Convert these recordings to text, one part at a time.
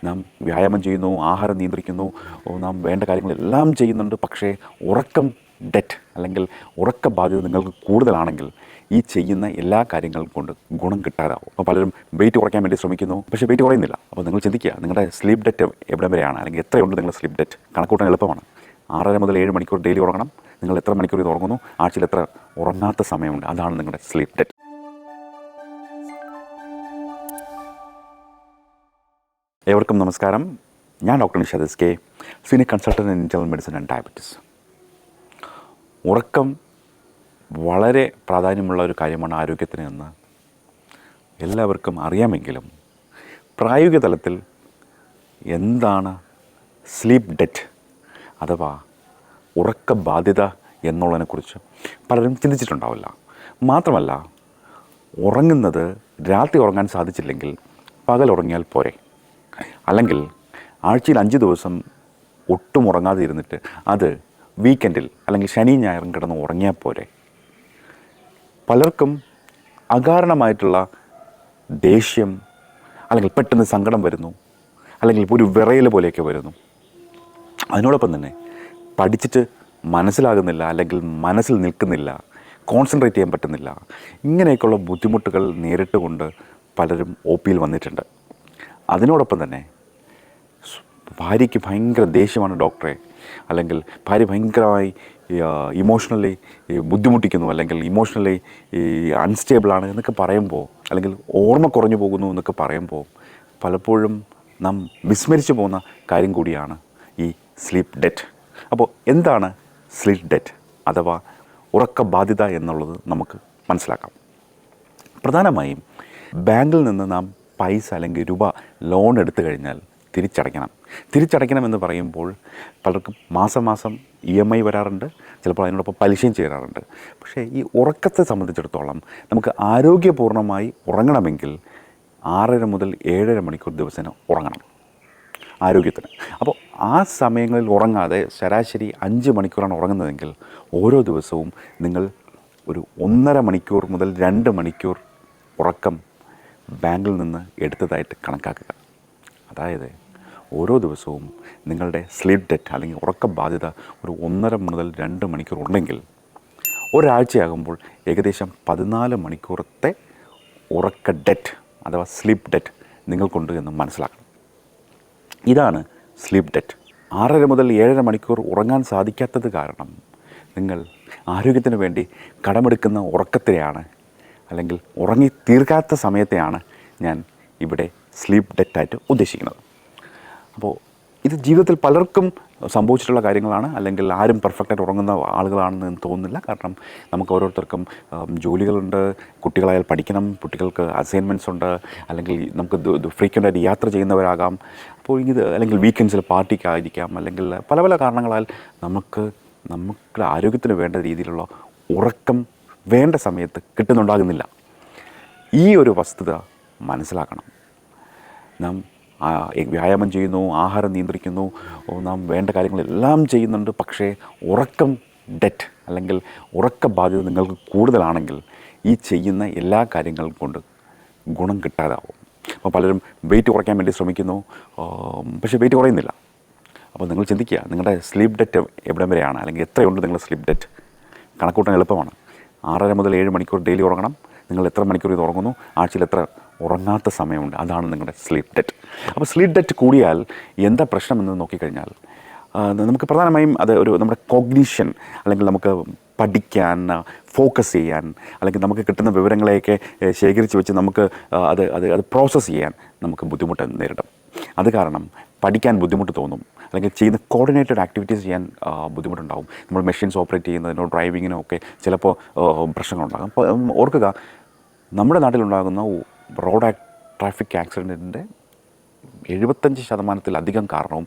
നാം വ്യായാമം ചെയ്യുന്നു, ആഹാരം നിയന്ത്രിക്കുന്നു, നാം വേണ്ട കാര്യങ്ങളെല്ലാം ചെയ്യുന്നുണ്ട്. പക്ഷേ ഉറക്കം ഡെറ്റ് അല്ലെങ്കിൽ ഉറക്ക ബാധ്യത നിങ്ങൾക്ക് കൂടുതലാണെങ്കിൽ ഈ ചെയ്യുന്ന എല്ലാ കാര്യങ്ങളും കൊണ്ട് ഗുണം കിട്ടാതാവും. അപ്പോൾ പലരും വെയിറ്റ് കുറയ്ക്കാൻ വേണ്ടി ശ്രമിക്കുന്നു, പക്ഷേ വെയിറ്റ് കുറയുന്നില്ല. അപ്പോൾ നിങ്ങൾ ചിന്തിക്കുക, നിങ്ങളുടെ സ്ലീപ്പ് ഡെറ്റ് എവിടെ വരെയാണ്, അല്ലെങ്കിൽ എത്രയുണ്ട് നിങ്ങളുടെ സ്ലീപ്പ് ഡെറ്റ്? കണക്കൂട്ടാൻ എളുപ്പമാണ്. 6.5 മുതൽ 7 മണിക്കൂർ ഡെയിലി ഉറങ്ങണം. നിങ്ങൾ എത്ര മണിക്കൂർ ഇത് ഉറങ്ങുന്നു, ആഴ്ചയിൽ എത്ര ഉറങ്ങാത്ത സമയമുണ്ട്, അതാണ് നിങ്ങളുടെ സ്ലീപ്പ് ഡെറ്റ്. ഏവർക്കും നമസ്കാരം. ഞാൻ ഡോക്ടർ.നിഷാദ് S.K senior consultant in internal medicine and diabetes. ഉറക്കം വളരെ പ്രാധാന്യമുള്ള ഒരു കാര്യമാണ് ആരോഗ്യത്തിന് എന്ന് എല്ലാവർക്കും അറിയാമെങ്കിലും പ്രായോഗിക തലത്തിൽ എന്താണ് സ്ലീപ്പ് ഡെറ്റ് അഥവാ ഉറക്ക ബാധ്യത എന്നുള്ളതിനെക്കുറിച്ച് പലരും ചിന്തിച്ചിട്ടുണ്ടാവില്ല. മാത്രമല്ല, ഉറങ്ങുന്നത് രാത്രി ഉറങ്ങാൻ സാധിച്ചില്ലെങ്കിൽ പകൽ ഉറങ്ങിയാൽ പോരെ, അല്ലെങ്കിൽ ആഴ്ചയിൽ 5 ദിവസം ഒട്ടും ഉറങ്ങാതെ ഇരുന്നിട്ട് അത് വീക്കെൻഡിൽ അല്ലെങ്കിൽ ശനി ഞായറും കിടന്ന് ഉറങ്ങിയാൽ പോരെ. പലർക്കും അകാരണമായിട്ടുള്ള ദേഷ്യം അല്ലെങ്കിൽ പെട്ടെന്ന് സങ്കടം വരുന്നു, അല്ലെങ്കിൽ ഒരു വിറയൽ പോലെയൊക്കെ വരുന്നു. അതിനോടൊപ്പം തന്നെ പഠിച്ചിട്ട് മനസ്സിലാകുന്നില്ല, അല്ലെങ്കിൽ മനസ്സിൽ നിൽക്കുന്നില്ല, കോൺസെൻട്രേറ്റ് ചെയ്യാൻ പറ്റുന്നില്ല. ഇങ്ങനെയൊക്കെയുള്ള ബുദ്ധിമുട്ടുകൾ നേരിട്ടുകൊണ്ട് പലരും OPയിൽ വന്നിട്ടുണ്ട്. അതിനോടൊപ്പം തന്നെ ഭാര്യയ്ക്ക് ഭയങ്കര ദേഷ്യമാണ് ഡോക്ടറെ, അല്ലെങ്കിൽ ഭാര്യ ഭയങ്കരമായി ഇമോഷണലി ബുദ്ധിമുട്ടിക്കുന്നു, അല്ലെങ്കിൽ ഇമോഷണലി അൺസ്റ്റേബിളാണ് എന്നൊക്കെ പറയുമ്പോൾ, അല്ലെങ്കിൽ ഓർമ്മ കുറഞ്ഞു പോകുന്നു എന്നൊക്കെ പറയുമ്പോൾ പലപ്പോഴും നാം വിസ്മരിച്ചു പോകുന്ന കാര്യം കൂടിയാണ് ഈ സ്ലീപ്പ് ഡെറ്റ്. അപ്പോൾ എന്താണ് സ്ലീപ്പ് ഡെറ്റ് അഥവാ ഉറക്ക ബാധ്യത എന്നുള്ളത് നമുക്ക് മനസ്സിലാക്കാം. പ്രധാനമായും ബാങ്കിൽ നിന്ന് നാം പൈസ അല്ലെങ്കിൽ രൂപ ലോൺ എടുത്തു കഴിഞ്ഞാൽ തിരിച്ചടയ്ക്കണമെന്ന് പറയുമ്പോൾ പലർക്കും മാസം EMI വരാറുണ്ട്, ചിലപ്പോൾ അതിനോടൊപ്പം പലിശയും ചേരാറുണ്ട്. പക്ഷേ ഈ ഉറക്കത്തെ സംബന്ധിച്ചിടത്തോളം നമുക്ക് ആരോഗ്യപൂർണ്ണമായി ഉറങ്ങണമെങ്കിൽ 6.5 മുതൽ 7.5 മണിക്കൂർ ദിവസേന ഉറങ്ങണം ആരോഗ്യത്തിന്. അപ്പോൾ ആ സമയങ്ങളിൽ ഉറങ്ങാതെ ശരാശരി 5 മണിക്കൂറാണ് ഉറങ്ങുന്നതെങ്കിൽ ഓരോ ദിവസവും നിങ്ങൾ ഒരു 1.5 മണിക്കൂർ മുതൽ 2 മണിക്കൂർ ഉറക്കം ബാങ്കിൽ നിന്ന് എടുത്തതായിട്ട് കണക്കാക്കുക. അതായത് ഓരോ ദിവസവും നിങ്ങളുടെ സ്ലീപ്പ് ഡെറ്റ് അല്ലെങ്കിൽ ഉറക്ക ബാധ്യത ഒരു 1.5 മുതൽ 2 മണിക്കൂർ ഉണ്ടെങ്കിൽ ഒരാഴ്ചയാകുമ്പോൾ ഏകദേശം 14 മണിക്കൂറത്തെ ഉറക്ക ഡെറ്റ് അഥവാ സ്ലീപ്പ് ഡെറ്റ് നിങ്ങൾക്കുണ്ട് എന്ന് മനസ്സിലാക്കണം. ഇതാണ് സ്ലീപ്പ് ഡെറ്റ്. 6.5 മുതൽ 7.5 മണിക്കൂർ ഉറങ്ങാൻ സാധിക്കാത്തത് കാരണം നിങ്ങൾ ആരോഗ്യത്തിന് വേണ്ടി കടമെടുക്കുന്ന ഉറക്കത്തെയാണ്, അല്ലെങ്കിൽ ഉറങ്ങി തീർക്കാത്ത സമയത്തെയാണ് ഞാൻ ഇവിടെ സ്ലീപ്പ് ഡെറ്റായിട്ട് ഉദ്ദേശിക്കുന്നത്. അപ്പോൾ ഇത് ജീവിതത്തിൽ പലർക്കും സംഭവിച്ചിട്ടുള്ള കാര്യങ്ങളാണ്, അല്ലെങ്കിൽ ആരും പെർഫെക്റ്റായിട്ട് ഉറങ്ങുന്ന ആളുകളാണെന്ന് തോന്നുന്നില്ല. കാരണം നമുക്ക് ഓരോരുത്തർക്കും ജോലികളുണ്ട്, കുട്ടികളായാൽ പഠിക്കണം, കുട്ടികൾക്ക് അസൈൻമെൻറ്റ്സ് ഉണ്ട്, അല്ലെങ്കിൽ നമുക്ക് ഫ്രീക്വൻ്റായിട്ട് യാത്ര ചെയ്യുന്നവരാകാം. അപ്പോൾ ഇത് അല്ലെങ്കിൽ വീക്കെൻഡ്സിൽ പാർട്ടിക്കായിരിക്കാം, അല്ലെങ്കിൽ പല പല കാരണങ്ങളാൽ നമുക്ക് ആരോഗ്യത്തിന് വേണ്ട രീതിയിലുള്ള ഉറക്കം വേണ്ട സമയത്ത് കിട്ടുന്നുണ്ടാകുന്നില്ല. ഈ ഒരു വസ്തുത മനസ്സിലാക്കണം. നാം വ്യായാമം ചെയ്യുന്നു, ആഹാരം നിയന്ത്രിക്കുന്നു, നാം വേണ്ട കാര്യങ്ങളെല്ലാം ചെയ്യുന്നുണ്ട്. പക്ഷേ ഉറക്കം ഡെറ്റ് അല്ലെങ്കിൽ ഉറക്ക ബാധ്യത നിങ്ങൾക്ക് കൂടുതലാണെങ്കിൽ ഈ ചെയ്യുന്ന എല്ലാ കാര്യങ്ങളും കൊണ്ട് ഗുണം കിട്ടാതാവും. അപ്പോൾ പലരും വെയിറ്റ് കുറയ്ക്കാൻ വേണ്ടി ശ്രമിക്കുന്നു, പക്ഷേ വെയിറ്റ് കുറയുന്നില്ല. അപ്പോൾ നിങ്ങൾ ചിന്തിക്കുക, നിങ്ങളുടെ സ്ലീപ്പ് ഡെറ്റ് എവിടെ വരെയാണ്, അല്ലെങ്കിൽ എത്രയുണ്ട് നിങ്ങളുടെ സ്ലീപ്പ് ഡെറ്റ്? കണക്കൂട്ടാൻ എളുപ്പമാണ്. 6.5 മുതൽ 7 മണിക്കൂർ ഡെയിലി ഉറങ്ങണം. നിങ്ങൾ എത്ര മണിക്കൂർ ഇത് ഉറങ്ങുന്നു, ആഴ്ചയിൽ എത്ര ഉറങ്ങാത്ത സമയമുണ്ട്, അതാണ് നിങ്ങളുടെ സ്ലീപ്പ് ഡെറ്റ്. അപ്പോൾ സ്ലീപ്പ് ഡെറ്റ് കൂടിയാൽ എന്താ പ്രശ്നമെന്ന് നോക്കിക്കഴിഞ്ഞാൽ നമുക്ക് പ്രധാനമായും അത് നമ്മുടെ കോഗ്നിഷൻ, അല്ലെങ്കിൽ നമുക്ക് പഠിക്കാൻ, ഫോക്കസ് ചെയ്യാൻ, അല്ലെങ്കിൽ നമുക്ക് കിട്ടുന്ന വിവരങ്ങളെയൊക്കെ ശേഖരിച്ച് വെച്ച് നമുക്ക് അത് പ്രോസസ്സ് ചെയ്യാൻ നമുക്ക് ബുദ്ധിമുട്ട് നേരിടും. അത് കാരണം പഠിക്കാൻ ബുദ്ധിമുട്ട് തോന്നും, അല്ലെങ്കിൽ ചെയ്യുന്ന കോർഡിനേറ്റഡ് ആക്ടിവിറ്റീസ് ചെയ്യാൻ ബുദ്ധിമുട്ടുണ്ടാകും. നമ്മൾ മെഷീൻസ് ഓപ്പറേറ്റ് ചെയ്യുന്നതിനോ ഡ്രൈവിങ്ങിനോ ഒക്കെ ചിലപ്പോൾ പ്രശ്നങ്ങളുണ്ടാകും. അപ്പോൾ ഓർക്കുക, നമ്മുടെ നാട്ടിലുണ്ടാകുന്ന റോഡ് ട്രാഫിക് ആക്സിഡൻറ്റിൻ്റെ 75% കാരണവും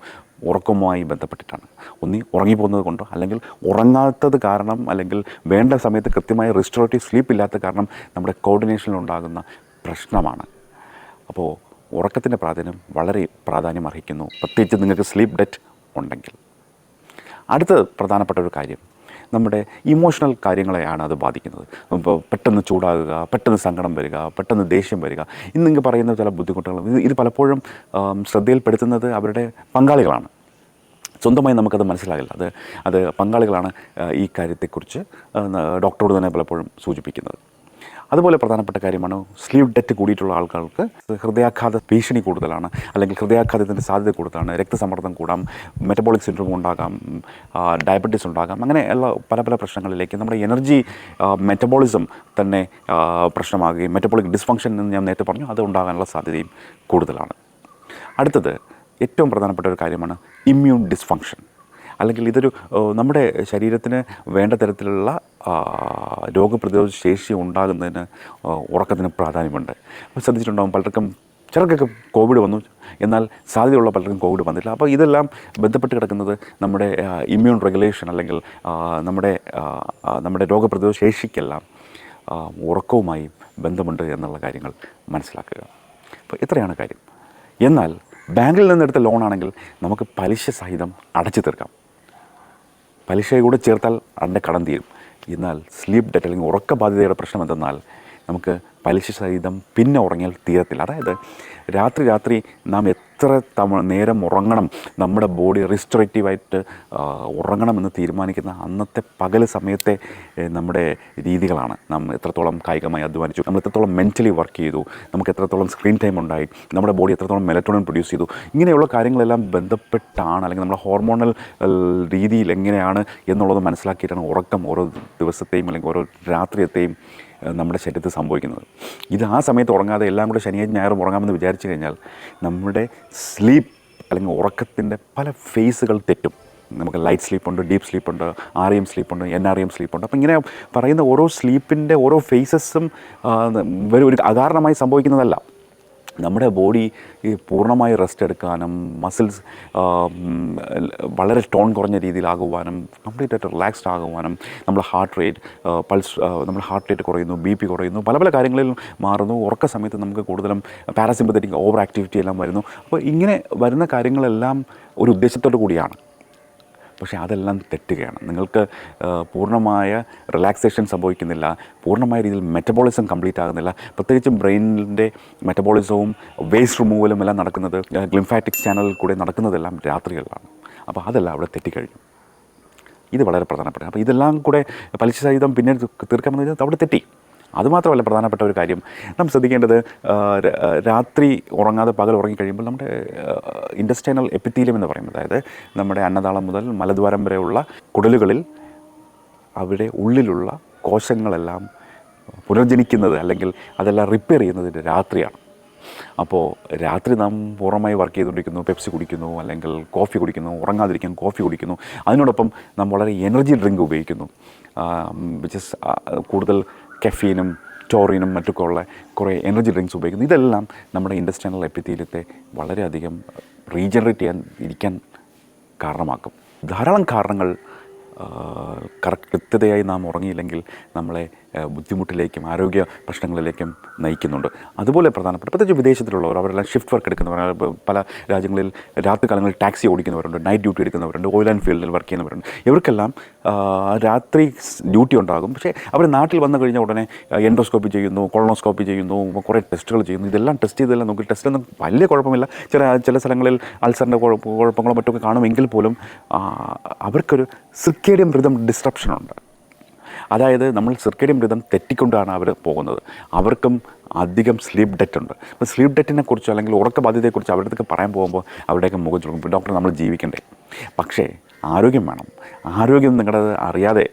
ഉറക്കവുമായി ബന്ധപ്പെട്ടിട്ടാണ്. ഉറങ്ങിപ്പോകുന്നത് കൊണ്ടോ, അല്ലെങ്കിൽ ഉറങ്ങാത്തത് കാരണം, അല്ലെങ്കിൽ വേണ്ട സമയത്ത് കൃത്യമായ റിസ്റ്റോറേറ്റീവ് സ്ലീപ്പ് ഇല്ലാത്ത കാരണം നമ്മുടെ കോർഡിനേഷനിലുണ്ടാകുന്ന പ്രശ്നമാണ്. അപ്പോൾ ഉറക്കത്തിൻ്റെ വളരെ പ്രാധാന്യം അർഹിക്കുന്നു, പ്രത്യേകിച്ച് നിങ്ങൾക്ക് സ്ലീപ്പ് ഡെറ്റ് ഉണ്ടെങ്കിൽ. അടുത്ത പ്രധാനപ്പെട്ട ഒരു കാര്യം, നമ്മുടെ ഇമോഷണൽ കാര്യങ്ങളെയാണ് അത് ബാധിക്കുന്നത്. ഇപ്പോൾ പെട്ടെന്ന് ചൂടാകുക, പെട്ടെന്ന് സങ്കടം വരിക, പെട്ടെന്ന് ദേഷ്യം വരിക, ഇന്നിങ്ങ് പറയുന്ന ചില ബുദ്ധിമുട്ടുകൾ ഇത് പലപ്പോഴും ശ്രദ്ധയിൽപ്പെടുത്തുന്നത് അവരുടെ പങ്കാളികളാണ്. സ്വന്തമായി നമുക്കത് മനസ്സിലാകില്ല. അത് പങ്കാളികളാണ് ഈ കാര്യത്തെക്കുറിച്ച് ഡോക്ടറോട് തന്നെ പലപ്പോഴും സൂചിപ്പിക്കുന്നത്. അതുപോലെ പ്രധാനപ്പെട്ട കാര്യമാണ് സ്ലീപ്പ് ഡെറ്റ് കൂടിയിട്ടുള്ള ആൾക്കാർക്ക് ഹൃദയാഘാത ഭീഷണി കൂടുതലാണ്, അല്ലെങ്കിൽ ഹൃദയാഘാതത്തിൻ്റെ സാധ്യത കൂടുതലാണ്, രക്തസമ്മർദ്ദം കൂടാം, മെറ്റബോളിക് സിൻഡ്രോം ഉണ്ടാകാം, ഡയബറ്റീസ് ഉണ്ടാകാം, അങ്ങനെയുള്ള പല പല പ്രശ്നങ്ങളിലേക്ക് നമ്മുടെ എനർജി മെറ്റബോളിസം തന്നെ പ്രശ്നമാകുകയും മെറ്റബോളിക് ഡിസ്ഫങ്ഷൻ എന്ന് ഞാൻ നേരത്തെ പറഞ്ഞു അത് ഉണ്ടാകാനുള്ള സാധ്യതയും കൂടുതലാണ്. അടുത്തത് ഏറ്റവും പ്രധാനപ്പെട്ട ഒരു കാര്യമാണ് ഇമ്മ്യൂൺ ഡിസ്ഫങ്ഷൻ. അല്ലെങ്കിൽ ഇതൊരു നമ്മുടെ ശരീരത്തിന് വേണ്ട തരത്തിലുള്ള രോഗപ്രതിരോധ ശേഷി ഉണ്ടാകുന്നതിന് ഉറക്കത്തിന് പ്രാധാന്യമുണ്ട്. അപ്പോൾ ശ്രദ്ധിച്ചിട്ടുണ്ടാകും പലർക്കും ചിലർക്കൊക്കെ കോവിഡ് വന്നു, എന്നാൽ സാധ്യതയുള്ള പലർക്കും കോവിഡ് വന്നില്ല. അപ്പോൾ ഇതെല്ലാം ബന്ധപ്പെട്ട് കിടക്കുന്നത് നമ്മുടെ ഇമ്മ്യൂൺ റെഗുലേഷൻ അല്ലെങ്കിൽ നമ്മുടെ രോഗപ്രതിരോധ ശേഷിക്കെല്ലാം ഉറക്കവുമായി ബന്ധമുണ്ട് എന്നുള്ള കാര്യങ്ങൾ മനസ്സിലാക്കുക. അപ്പോൾ ഇത്രയാണ് കാര്യം. എന്നാൽ ബാങ്കിൽ നിന്നെടുത്ത ലോണാണെങ്കിൽ നമുക്ക് പലിശ സഹിതം അടച്ചു തീർക്കാം. പലിശ കൂടെ ചേർത്താൽ അതിൻ്റെ കടം തീരും. എന്നാൽ സ്ലീപ്പ് ഡെറ്റ് അല്ലെങ്കിൽ ഉറക്ക ബാധ്യതയുടെ പ്രശ്നം എന്തെന്നാൽ നമുക്ക് പലിശ സഹിതം പിന്നെ ഉറങ്ങിയാൽ തീരത്തില്ല. അതായത് രാത്രി നാം എത്ര നേരം ഉറങ്ങണം, നമ്മുടെ ബോഡി റിസ്റ്റോറേറ്റീവായിട്ട് ഉറങ്ങണമെന്ന് തീരുമാനിക്കുന്ന അന്നത്തെ പകൽ സമയത്തെ നമ്മുടെ രീതികളാണ്. നാം എത്രത്തോളം കായികമായി അധ്വാനിച്ചു, നമ്മൾ എത്രത്തോളം മെൻ്റലി വർക്ക് ചെയ്തു, നമുക്ക് എത്രത്തോളം സ്ക്രീൻ ടൈം ഉണ്ടായി, നമ്മുടെ ബോഡി എത്രത്തോളം മെലറ്റോണിൻ പ്രൊഡ്യൂസ് ചെയ്തു, ഇങ്ങനെയുള്ള കാര്യങ്ങളെല്ലാം ബന്ധപ്പെട്ടാണ്, അല്ലെങ്കിൽ നമ്മുടെ ഹോർമോണൽ രീതിയിൽ എങ്ങനെയാണ് എന്നുള്ളത് മനസ്സിലാക്കിയിട്ടാണ് ഉറക്കം ഓരോ ദിവസത്തെയും അല്ലെങ്കിൽ ഓരോ രാത്രിയത്തെയും നമ്മുടെ ശരീരത്തിൽ സംഭവിക്കുന്നത്. ഇത് ആ സമയത്ത് ഉറങ്ങാതെ എല്ലാം കൂടെ ശനിയാഴ്ച ഞായറും ഉറങ്ങാമെന്ന് വിചാരിച്ചു കഴിഞ്ഞാൽ നമ്മുടെ സ്ലീപ്പ് അല്ലെങ്കിൽ ഉറക്കത്തിൻ്റെ പല ഫേസുകൾ തെറ്റും. നമുക്ക് ലൈറ്റ് സ്ലീപ്പുണ്ട്, ഡീപ്പ് സ്ലീപ്പുണ്ട്, REM സ്ലീപ്പുണ്ട്, NREM സ്ലീപ്പുണ്ട്. അപ്പോൾ ഇങ്ങനെ പറയുന്ന ഓരോ സ്ലീപ്പിൻ്റെ ഓരോ ഫേസസും ഒരു അകാരണമായി സംഭവിക്കുന്നതല്ല. നമ്മുടെ ബോഡി പൂർണ്ണമായി റെസ്റ്റ് എടുക്കാനും മസിൽസ് വളരെ ടോൺ കുറഞ്ഞ രീതിയിലാകുവാനും കംപ്ലീറ്റ് ആയിട്ട് റിലാക്സ്ഡ് ആകുവാനും നമ്മുടെ ഹാർട്ട് റേറ്റ് കുറയുന്നു, BP കുറയുന്നു, പല പല കാര്യങ്ങളിൽ മാറുന്നു. ഉറക്ക സമയത്ത് നമുക്ക് കൂടുതലും പാരാസിമ്പത്തറ്റിക് ഓവർ ആക്ടിവിറ്റി എല്ലാം വരുന്നു. അപ്പോൾ ഇങ്ങനെ വരുന്ന കാര്യങ്ങളെല്ലാം ഒരു ഉദ്ദേശത്തോടു കൂടിയാണ്. പക്ഷേ അതെല്ലാം തെറ്റുകയാണ്. നിങ്ങൾക്ക് പൂർണ്ണമായ റിലാക്സേഷൻ സംഭവിക്കുന്നില്ല, പൂർണ്ണമായ രീതിയിൽ മെറ്റബോളിസം കംപ്ലീറ്റ് ആകുന്നില്ല. പ്രത്യേകിച്ചും ബ്രെയിനിൻ്റെ മെറ്റബോളിസവും വേസ്റ്റ് റിമൂവലും എല്ലാം നടക്കുന്നത് ലിംഫാറ്റിക് ചാനലിൽ കൂടെ നടക്കുന്നതെല്ലാം രാത്രികളിലാണ്. അപ്പോൾ അതെല്ലാം അവിടെ തെറ്റിക്കഴിഞ്ഞു. ഇത് വളരെ പ്രധാനപ്പെട്ട. അപ്പോൾ ഇതെല്ലാം കൂടെ പലിശ സഹിതം പിന്നീട് തീർക്കാമെന്ന് വെച്ചാൽ അവിടെ തെറ്റി. അതുമാത്രമല്ല പ്രധാനപ്പെട്ട ഒരു കാര്യം നാം ശ്രദ്ധിക്കേണ്ടത്, രാത്രി ഉറങ്ങാതെ പകൽ ഉറങ്ങിക്കഴിയുമ്പോൾ നമ്മുടെ ഇൻറ്റസ്റ്റൈനൽ എപ്പിത്തീലിയം എന്ന് പറയും, അതായത് നമ്മുടെ അന്നനാളം മുതൽ മലദ്വാരം വരെയുള്ള കുടലുകളിൽ അവിടെ ഉള്ളിലുള്ള കോശങ്ങളെല്ലാം പുനർജനിക്കുന്നത് അല്ലെങ്കിൽ അതെല്ലാം റിപ്പയർ ചെയ്യുന്നത് രാത്രിയാണ്. അപ്പോൾ രാത്രി നാം പൂർണ്ണമായി വർക്ക് ചെയ്തുകൊണ്ടിരിക്കുന്നു, പെപ്സി കുടിക്കുന്നു, അല്ലെങ്കിൽ കോഫി കുടിക്കുന്നു, ഉറങ്ങാതിരിക്കാൻ കോഫി കുടിക്കുന്നു, അതിനോടൊപ്പം നാം വളരെ എനർജി ഡ്രിങ്ക് ഉപയോഗിക്കുന്നു, കൂടുതൽ കെഫീനും ടോറിനും മറ്റൊക്കെ ഉള്ള കുറേ എനർജി ഡ്രിങ്ക്സ് ഉപയോഗിക്കുന്നു. ഇതെല്ലാം നമ്മുടെ ഇൻറ്റസ്റ്റൈനൽ എപ്പിത്തീലിയത്തെ വളരെയധികം റീജനറേറ്റ് ഇരിക്കാൻ കാരണമാക്കും. ധാരാളം കാരണങ്ങൾ കൃത്യതയായി നാം ഉറങ്ങിയില്ലെങ്കിൽ നമ്മളെ ബുദ്ധിമുട്ടിലേക്കും ആരോഗ്യ പ്രശ്നങ്ങളിലേക്കും നയിക്കുന്നുണ്ട്. അതുപോലെ പ്രധാനപ്പെട്ട പ്രത്യേകിച്ച് വിദേശത്തിലുള്ളവർ, അവരെല്ലാം ഷിഫ്റ്റ് വർക്ക് എടുക്കുന്നവർ, പല രാജ്യങ്ങളിൽ രാത്രികാലങ്ങളിൽ ടാക്സി ഓടിക്കുന്നവരുണ്ട്, നൈറ്റ് ഡ്യൂട്ടി എടുക്കുന്നവരുണ്ട്, ഓയിൽ ആൻഡ് ഫീൽഡിൽ വർക്ക് ചെയ്യുന്നവരുണ്ട്. ഇവർക്കെല്ലാം രാത്രി ഡ്യൂട്ടി ഉണ്ടാകും. പക്ഷേ അവർ നാട്ടിൽ വന്നു കഴിഞ്ഞാൽ ഉടനെ എൻഡോസ്കോപ്പി ചെയ്യുന്നു, കൊളോണോസ്കോപ്പി ചെയ്യുന്നു, കുറേ ടെസ്റ്റുകൾ ചെയ്യുന്നു. ഇതെല്ലാം ടെസ്റ്റ് ചെയ്തെല്ലാം നോക്കി ടെസ്റ്റിലൊന്നും വലിയ കുഴപ്പമില്ല. ചില സ്ഥലങ്ങളിൽ അൾസറിൻ്റെ കുഴപ്പങ്ങളോ മറ്റൊക്കെ കാണുമെങ്കിൽ പോലും അവർക്കൊരു സിർക്കേഡിയൻ റിതം ഡിസ്ട്രപ്ഷനുണ്ട്. അതായത് നമ്മൾ സിർക്കേഡിയൻ റിതം തെറ്റിക്കൊണ്ടാണ് അവർ പോകുന്നത്. അവർക്കും അധികം സ്ലീപ്പ് ഡെറ്റ് ഉണ്ട്. അപ്പോൾ സ്ലീപ്പ് ഡെറ്റിനെ കുറിച്ചോ അല്ലെങ്കിൽ ഉറക്ക ബാധ്യതയെക്കുറിച്ച് അവരുടെ അടുത്ത് പറയാൻ പോകുമ്പോൾ അവരുടെയൊക്കെ മുഖം ചുരുക്കും. ഡോക്ടർ, നമ്മൾ ജീവിക്കണ്ടേ? പക്ഷേ ആരോഗ്യം വേണം. ആരോഗ്യം നിങ്ങളുടെ അറിയാതെ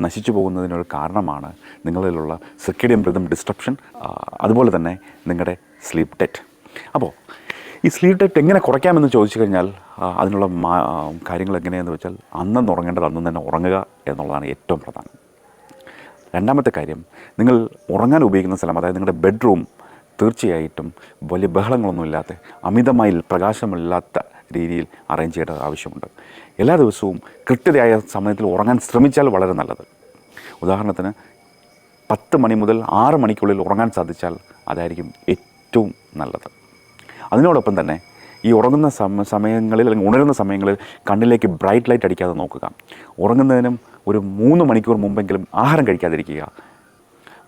നശിച്ചു പോകുന്നതിനൊരു കാരണമാണ് നിങ്ങളിലുള്ള സിർക്കേഡിയൻ റിതം ഡിസ്ട്രപ്ഷൻ, അതുപോലെ തന്നെ നിങ്ങളുടെ സ്ലീപ്പ് ഡെറ്റ്. അപ്പോൾ ഈ സ്ലീപ്പ് ഡെറ്റ് എങ്ങനെ കുറയ്ക്കാമെന്ന് ചോദിച്ചു കഴിഞ്ഞാൽ അതിനുള്ള കാര്യങ്ങൾ എങ്ങനെയാണെന്ന് വെച്ചാൽ അന്നന്ന് ഉറങ്ങേണ്ടത് അന്ന് തന്നെ ഉറങ്ങുക എന്നുള്ളതാണ് ഏറ്റവും പ്രധാനം. രണ്ടാമത്തെ കാര്യം, നിങ്ങൾ ഉറങ്ങാൻ ഉപയോഗിക്കുന്ന സ്ഥലം, അതായത് നിങ്ങളുടെ ബെഡ്റൂം തീർച്ചയായിട്ടും വലിയ ബഹളങ്ങളൊന്നും ഇല്ലാത്ത, അമിതമായി പ്രകാശമില്ലാത്ത രീതിയിൽ അറേഞ്ച് ചെയ്യേണ്ടത് ആവശ്യമുണ്ട്. എല്ലാ ദിവസവും കൃത്യതയായ സമയത്തിൽ ഉറങ്ങാൻ ശ്രമിച്ചാൽ വളരെ നല്ലത്. ഉദാഹരണത്തിന് 10 മണി മുതൽ 6 മണിക്കുള്ളിൽ ഉറങ്ങാൻ സാധിച്ചാൽ അതായിരിക്കും ഏറ്റവും നല്ലത്. അതിനോടൊപ്പം തന്നെ ഈ ഉറങ്ങുന്ന സമയങ്ങളിൽ അല്ലെങ്കിൽ ഉണരുന്ന സമയങ്ങളിൽ കണ്ണിലേക്ക് ബ്രൈറ്റ് ലൈറ്റ് അടിക്കാതെ നോക്കുക. ഉറങ്ങുന്നതിനും ഒരു 3 മണിക്കൂർ മുമ്പെങ്കിലും ആഹാരം കഴിക്കാതിരിക്കുക.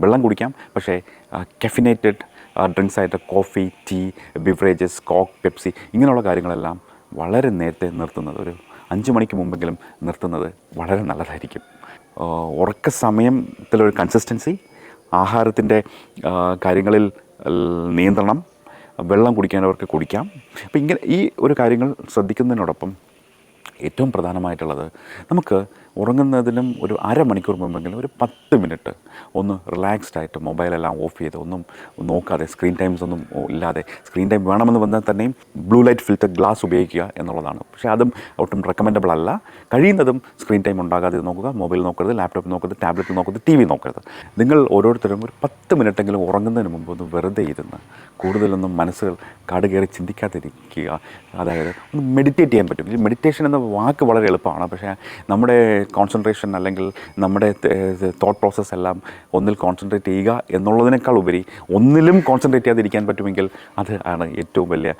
വെള്ളം കുടിക്കാം, പക്ഷേ കെഫിനേറ്റഡ് ഡ്രിങ്ക്സ് ആയിട്ട് coffee, tea, beverages, Coke, Pepsi ഇങ്ങനെയുള്ള കാര്യങ്ങളെല്ലാം വളരെ നേരത്തെ നിർത്തുന്നത്, ഒരു 5 മണിക്ക് മുമ്പെങ്കിലും നിർത്തുന്നത് വളരെ നല്ലതായിരിക്കും. ഉറക്ക സമയത്തിലൊരു കൺസിസ്റ്റൻസി, ആഹാരത്തിൻ്റെ കാര്യങ്ങളിൽ നിയന്ത്രണം, വെള്ളം കുടിക്കേണ്ടവർക്ക് കുടിക്കാം. അപ്പോൾ ഇങ്ങനെ ഈ ഒരു കാര്യങ്ങൾ ശ്രദ്ധിക്കുന്നതിനോടൊപ്പം ഏറ്റവും പ്രധാനമായിട്ടുള്ളത് നമുക്ക് ഉറങ്ങുന്നതിനും ഒരു അരമണിക്കൂർ മുമ്പെങ്കിലും ഒരു 10 മിനിറ്റ് ഒന്ന് റിലാക്സ്ഡ് ആയിട്ട് മൊബൈലെല്ലാം ഓഫ് ചെയ്ത് ഒന്നും നോക്കാതെ, സ്ക്രീൻ ടൈംസ് ഒന്നും ഇല്ലാതെ, സ്ക്രീൻ ടൈം വേണമെന്ന് വന്നാൽ തന്നെയും ബ്ലൂ ലൈറ്റ് ഫിൽറ്റർ ഗ്ലാസ് ഉപയോഗിക്കുക എന്നുള്ളതാണ്. പക്ഷേ അതും ഒട്ടും റെക്കമെൻഡബിൾ അല്ല. കഴിയുന്നതും സ്ക്രീൻ ടൈം ഉണ്ടാകാതെ നോക്കുക. മൊബൈൽ നോക്കരുത്, ലാപ്ടോപ്പ് നോക്കരുത്, ടാബ്ലറ്റ് നോക്കരുത്, ടി വി നോക്കരുത്. നിങ്ങൾ ഓരോരുത്തരും ഒരു 10 മിനിറ്റെങ്കിലും ഉറങ്ങുന്നതിന് മുമ്പ് ഒന്ന് വെറുതെ ഇരുന്ന് കൂടുതലൊന്നും മനസ്സുകൾ കാടുകയറി ചിന്തിക്കാതിരിക്കുക. അതായത് ഒന്ന് മെഡിറ്റേറ്റ് ചെയ്യാൻ പറ്റും. ഈ മെഡിറ്റേഷൻ എന്ന വാക്ക് വളരെ എളുപ്പമാണ്, പക്ഷേ നമ്മുടെ കോൺസെൻട്രേഷൻ അല്ലെങ്കിൽ നമ്മുടെ തോട്ട് പ്രോസസ്സ് എല്ലാം ഒന്നിൽ കോൺസെൻട്രേറ്റ് ചെയ്യുക എന്നുള്ളതിനേക്കാൾ ഉപരി ഒന്നിലും കോൺസെൻട്രേറ്റ് ചെയ്യാതിരിക്കാൻ പറ്റുമെങ്കിൽ അത് ആണ് ഏറ്റവും വലിയ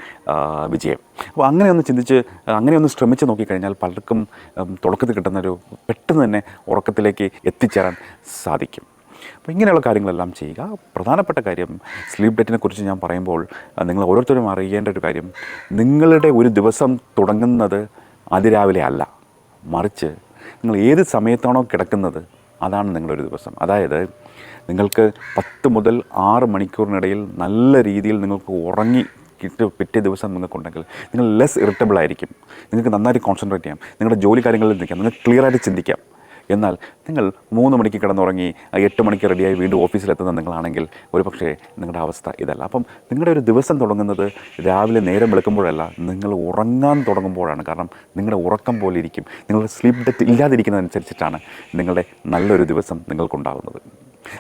വിജയം. അപ്പോൾ അങ്ങനെയൊന്ന് ചിന്തിച്ച് അങ്ങനെയൊന്ന് ശ്രമിച്ച് നോക്കിക്കഴിഞ്ഞാൽ പലർക്കും തുടക്കത്തിൽ കിട്ടുന്നൊരു പെട്ടെന്ന് തന്നെ ഉറക്കത്തിലേക്ക് എത്തിച്ചേരാൻ സാധിക്കും. അപ്പോൾ ഇങ്ങനെയുള്ള കാര്യങ്ങളെല്ലാം ചെയ്യുക. പ്രധാനപ്പെട്ട കാര്യം, സ്ലീപ്പ് ഡെറ്റിനെ കുറിച്ച് ഞാൻ പറയുമ്പോൾ നിങ്ങൾ ഓരോരുത്തരും അറിയേണ്ട ഒരു കാര്യം, നിങ്ങളുടെ ഒരു ദിവസം തുടങ്ങുന്നത് അതിരാവിലെ അല്ല, മറിച്ച് നിങ്ങൾ ഏത് സമയത്താണോ കിടക്കുന്നത് അതാണ് നിങ്ങളുടെ ഒരു ദിവസം. അതായത് നിങ്ങൾക്ക് 10 മുതൽ 6 മണിക്കൂറിനിടയിൽ നല്ല രീതിയിൽ നിങ്ങൾക്ക് ഉറങ്ങി പിറ്റേ ദിവസം നിങ്ങൾക്കുണ്ടെങ്കിൽ നിങ്ങൾ ലെസ് ഇറിറ്റബിൾ ആയിരിക്കും, നിങ്ങൾക്ക് നന്നായിട്ട് കോൺസെൻട്രേറ്റ് ചെയ്യാം, നിങ്ങളുടെ ജോലി കാര്യങ്ങളിൽ നിൽക്കാം, നിങ്ങൾക്ക് ക്ലിയറായിട്ട് ചിന്തിക്കാം. എന്നാൽ നിങ്ങൾ 3 മണിക്ക് കിടന്നുറങ്ങി 8 മണിക്ക് റെഡിയായി വീണ്ടും ഓഫീസിലെത്തുന്ന നിങ്ങളാണെങ്കിൽ ഒരു പക്ഷേ നിങ്ങളുടെ അവസ്ഥ ഇതല്ല. അപ്പം നിങ്ങളുടെ ഒരു ദിവസം തുടങ്ങുന്നത് രാവിലെ നേരം വെളുക്കുമ്പോഴല്ല, നിങ്ങൾ ഉറങ്ങാൻ തുടങ്ങുമ്പോഴാണ്. കാരണം നിങ്ങളുടെ ഉറക്കം പോലെ ഇരിക്കും, നിങ്ങളുടെ സ്ലീപ്പ് ഡെറ്റ് ഇല്ലാതിരിക്കുന്നതനുസരിച്ചിട്ടാണ് നിങ്ങളുടെ നല്ലൊരു ദിവസം നിങ്ങൾക്കുണ്ടാകുന്നത്.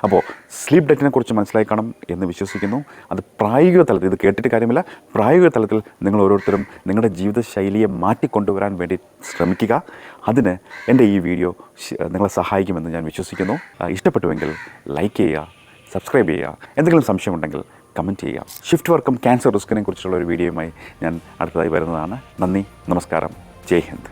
അപ്പോൾ സ്ലീപ്പ് ഡെറ്റിനെ കുറിച്ച് മനസ്സിലായി കാണും എന്ന് വിശ്വസിക്കുന്നു. അത് പ്രായോഗിക തലത്തിൽ, ഇത് കേട്ടിട്ട് കാര്യമില്ല, പ്രായോഗിക തലത്തിൽ നിങ്ങൾ ഓരോരുത്തരും നിങ്ങളുടെ ജീവിതശൈലിയെ മാറ്റിക്കൊണ്ടുവരാൻ വേണ്ടി ശ്രമിക്കുക. അതിന് എൻ്റെ ഈ വീഡിയോ നിങ്ങളെ സഹായിക്കുമെന്ന് ഞാൻ വിശ്വസിക്കുന്നു. ഇഷ്ടപ്പെട്ടുവെങ്കിൽ ലൈക്ക് ചെയ്യുക, സബ്സ്ക്രൈബ് ചെയ്യുക. എന്തെങ്കിലും സംശയമുണ്ടെങ്കിൽ കമൻറ്റ് ചെയ്യുക. ഷിഫ്റ്റ് വർക്കും ക്യാൻസർ റിസ്കിനെ കുറിച്ചുള്ള ഒരു വീഡിയോയുമായി ഞാൻ അടുത്തതായി വരുന്നതാണ്. നന്ദി, നമസ്കാരം, ജയ് ഹിന്ദ്.